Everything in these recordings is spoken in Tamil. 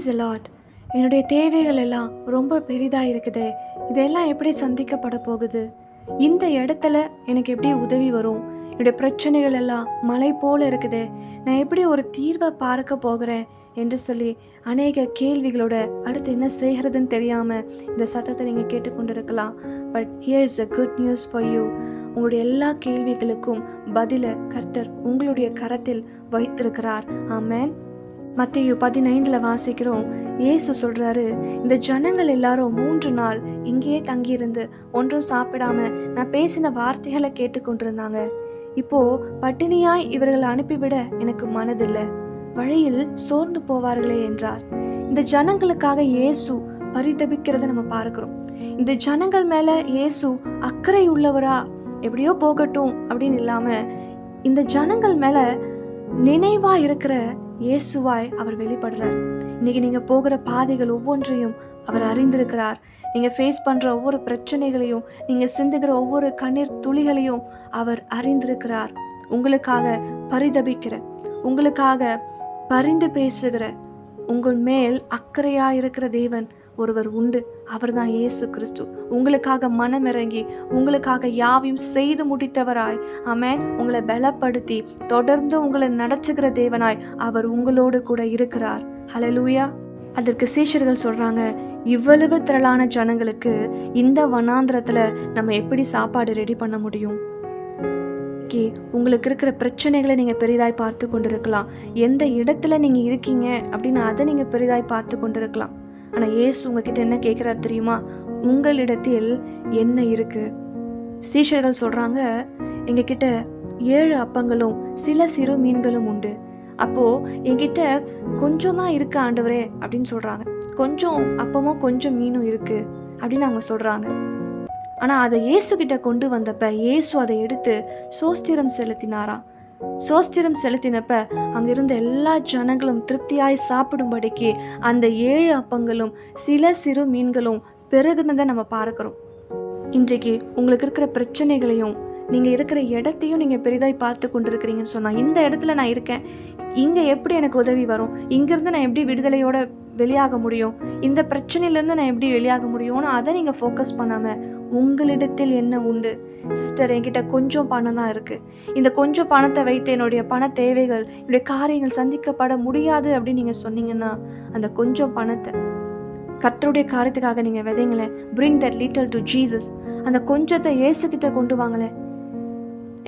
ப்ரைஸ் தி லார்ட். என்னுடைய தேவைகள் எல்லாம் ரொம்ப பெரிதாக இருக்குதே, இதெல்லாம் எப்படி சந்திக்கப்பட போகுது? இந்த இடத்துல எனக்கு எப்படி உதவி வரும்? என்னுடைய பிரச்சனைகள் எல்லாம் மலை போல இருக்குதே, நான் எப்படி ஒரு தீர்வை பார்க்க போகிறேன் என்று சொல்லி அநேக கேள்விகளோட அடுத்து என்ன செய்கிறதுன்னு தெரியாமல் இந்த சத்தத்தை நீங்கள் கேட்டுக்கொண்டிருக்கலாம். But here is a good news for you. உங்களுடைய எல்லா கேள்விகளுக்கும் பதிலை கர்த்தர் உங்களுடைய கரத்தில் வைத்திருக்கிறார். ஆமென். மத்தேயு 15 வாசிக்கிறோம். இயேசு சொல்றாரு, இந்த ஜனங்கள் எல்லாரும் 3 நாள் இங்கேயே தங்கியிருந்து ஒன்றும் சாப்பிடாம நான் பேசின வார்த்தைகளை கேட்டுக்கொண்டிருந்தாங்க. இப்போ பட்டினியாய் இவர்களை அனுப்பிவிட எனக்கு மனதில்லை, வழியில் சோர்ந்து போவார்களே என்றார். இந்த ஜனங்களுக்காக இயேசு பரிதபிக்கிறத நம்ம பார்க்கிறோம். இந்த ஜனங்கள் மேல இயேசு அக்கறை உள்ளவரா, எப்படியோ போகட்டும் அப்படின்னு இல்லாம இந்த ஜனங்கள் மேல நினைவா இருக்கிற இயேசுவாய் அவர் வெளிப்படுறார். இன்னைக்கு நீங்க போகிற பாதைகள் ஒவ்வொன்றையும் அவர் அறிந்திருக்கிறார். நீங்க ஃபேஸ் பண்ற ஒவ்வொரு பிரச்சனைகளையும், நீங்க சிந்துகிற ஒவ்வொரு கண்ணீர் துளிகளையும் அவர் அறிந்திருக்கிறார். உங்களுக்காக பரிதபிக்கிற, உங்களுக்காக பரிந்து பேசுகிற, உங்கள் மேல் அக்கறையா இருக்கிற தேவன் ஒருவர் உண்டு. அவர் தான் இயேசு கிறிஸ்து. உங்களுக்காக மனமிறங்கி உங்களுக்காக யாவையும் செய்து முடித்தவராய், ஆமென், உங்களை பலப்படுத்தி தொடர்ந்து உங்களை நடத்துகிற தேவனாய் அவர் உங்களோடு கூட இருக்கிறார். ஹல்லேலூயா. அதற்கு சீஷர்கள் சொல்றாங்க, இவ்வளவு திரளான ஜனங்களுக்கு இந்த வனாந்திரத்துல நம்ம எப்படி சாப்பாடு ரெடி பண்ண முடியும்? உங்களுக்கு இருக்கிற பிரச்சனைகளை நீங்க பெரிதாய் பார்த்து கொண்டிருக்கலாம். எந்த இடத்துல நீங்க இருக்கீங்க அப்படின்னு அதை நீங்க பெரிதாய் பார்த்து கொண்டிருக்கலாம். ஆனா இயேசு உங்ககிட்ட என்ன கேட்கிறார் தெரியுமா? உங்களிடத்தில் என்ன இருக்கு? சீஷர்கள் சொல்றாங்க, எங்க கிட்ட 7 அப்பங்களும் சில சிறு மீன்களும் உண்டு. அப்போ என்கிட்ட கொஞ்சம் தான் இருக்கு ஆண்டவரே அப்படின்னு சொல்றாங்க. கொஞ்சம் அப்பமும் கொஞ்சம் மீனும் இருக்கு அப்படின்னு அவங்க சொல்றாங்க. ஆனா அதை இயேசு கிட்ட கொண்டு வந்தப்ப இயேசு அதை எடுத்து சோஸ்திரம் செலுத்தினாராம். சோஸ்திரம் செலுத்தினப்ப அங்கிருந்த எல்லா ஜனங்களும் திருப்தியாய் சாப்பிடும்படிக்கு அந்த 7 அப்பங்களும் சில சிறு மீன்களும் பெருகுனதை நம்ம பார்க்கிறோம். இன்றைக்கு உங்களுக்கு இருக்கிற பிரச்சனைகளையும் நீங்க இருக்கிற இடத்தையும் நீங்க பெரிதாய் பார்த்து கொண்டிருக்கிறீங்கன்னு சொன்னா, இந்த இடத்துல நான் இருக்கேன், இங்க எப்படி எனக்கு உதவி வரும்? இங்கிருந்து நான் எப்படி விடுதலையோட வெளியாக முடியும்? இந்த பிரச்சனையிலேருந்து நான் எப்படி வெளியாக முடியும்னு அதை நீங்கள் ஃபோக்கஸ் பண்ணாமல் உங்களிடத்தில் என்ன உண்டு? சிஸ்டர், என்கிட்ட கொஞ்சம் பணம் தான் இருக்குது, இந்த கொஞ்சம் பணத்தை வைத்து என்னுடைய பண தேவைகள், என்னுடைய காரியங்கள் சந்திக்கப்பட முடியாது அப்படின்னு நீங்கள் சொன்னீங்கன்னா, அந்த கொஞ்சம் பணத்தை கர்த்தருடைய காரியத்துக்காக நீங்கள் விதைங்களேன். bring that little to Jesus. அந்த கொஞ்சத்தை இயேசுக்கிட்ட கொண்டு வாங்களேன்.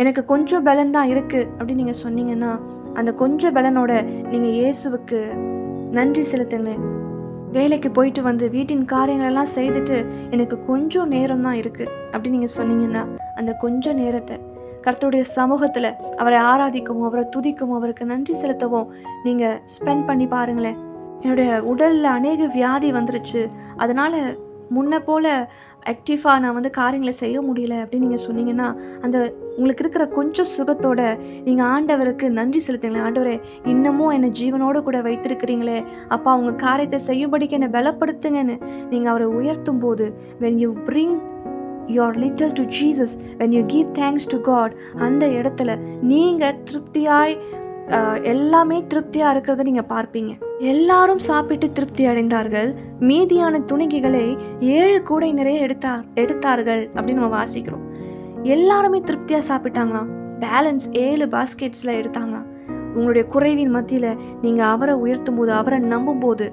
எனக்கு கொஞ்சம் பலன் தான் இருக்குது அப்படின்னு நீங்கள் சொன்னீங்கன்னா, அந்த கொஞ்சம் பலனோட நீங்கள் இயேசுவுக்கு நன்றி செலுத்துங்க. வேலைக்கு போயிட்டு வந்து வீட்டின் காரியங்களெல்லாம் செய்துட்டு எனக்கு கொஞ்சம் நேரம் தான் இருக்குது அப்படின்னு நீங்கள் சொன்னீங்கன்னா, அந்த கொஞ்சம் நேரத்தை கர்த்தருடைய சமூகத்தில் அவரை ஆராதிக்கவும், அவரை துதிக்கவும், அவருக்கு நன்றி செலுத்தவும் நீங்கள் ஸ்பெண்ட் பண்ணி பாருங்களேன். என்னுடைய உடலில் அநேக வியாதி வந்துருச்சு, அதனால் முன்ன போல் ஆக்டிவாக நான் காரியங்களை செய்ய முடியல அப்படின்னு நீங்கள் சொன்னீங்கன்னா, அந்த உங்களுக்கு இருக்கிற கொஞ்சம் சுகத்தோட நீங்கள் ஆண்டவருக்கு நன்றி செலுத்துங்களேன். ஆண்டவரே, இன்னமும் என்னை ஜீவனோடு கூட வைத்திருக்கிறீங்களே அப்பா, உங்கள் காரியத்தை செய்யும்படிக்கு என்னை பலப்படுத்துங்கன்னு நீங்கள் அவரை உயர்த்தும் போது, when you bring your little to Jesus, when you give thanks to God, அந்த இடத்துல நீங்கள் திருப்தியாய் எல்லாமே திருப்தியாக இருக்கிறத நீங்கள் பார்ப்பீங்க. எல்லாரும் சாப்பிட்டு திருப்தி அடைந்தார்கள், மீதியான துணிகைகளை 7 கூடை நிறைய எடுத்தார்கள் அப்படின்னு நம்ம வாசிக்கிறோம். எல்லாருமே திருப்தியாக சாப்பிட்டாங்களாம். பேலன்ஸ் 7 பாஸ்கெட்ஸில் எடுத்தாங்களாம். உங்களுடைய குறைவின் மத்தியில் நீங்கள் அவரை உயர்த்தும் போது, அவரை நம்பும் போது,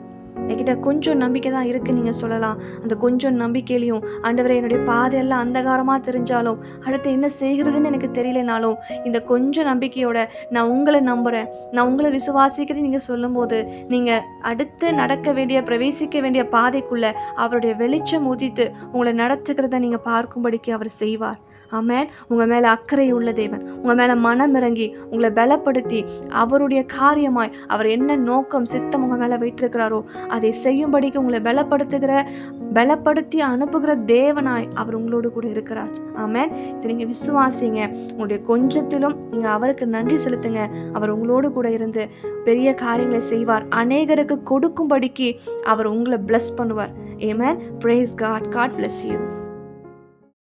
என்கிட்ட கொஞ்சம் நம்பிக்கை தான் இருக்குன்னு நீங்கள் சொல்லலாம். அந்த கொஞ்சம் நம்பிக்கையிலையும், ஆண்டவரே, என்னுடைய பாதையெல்லாம் அந்தகாரமாக தெரிஞ்சாலும், அடுத்து என்ன செய்கிறதுன்னு எனக்கு தெரியலனாலும், இந்த கொஞ்சம் நம்பிக்கையோட நான் உங்களை நம்புகிறேன், நான் உங்களை விசுவாசிக்கிறேன் நீங்கள் சொல்லும்போது, நீங்கள் அடுத்து நடக்க வேண்டிய, பிரவேசிக்க வேண்டிய பாதைக்குள்ளே அவருடைய வெளிச்சம் உதித்து உங்களை நடத்துக்கிறத நீங்கள் பார்க்கும்படிக்கு அவர் செய்வார். ஆமென். உங்கள் மேலே அக்கறை உள்ள தேவன் உங்கள் மேலே மனம் இறங்கி உங்களை பலப்படுத்தி அவருடைய காரியமாய் அவர் என்ன நோக்கம், சித்தம் உங்கள் மேலே வைத்திருக்கிறாரோ அதை செய்யும்படிக்கு உங்களை பலப்படுத்தி அனுப்புகிற தேவனாய் அவர் உங்களோடு கூட இருக்கிறார். ஆமென். இதை நீங்கள் விசுவாசிங்க. உங்களுடைய கொஞ்சத்திலும் நீங்கள் அவருக்கு நன்றி செலுத்துங்க. அவர் உங்களோடு கூட இருந்து பெரிய காரியங்களை செய்வார். அநேகருக்கு கொடுக்கும்படிக்கு அவர் உங்களை பிளஸ் பண்ணுவார். ஆமென். Praise God. God bless you.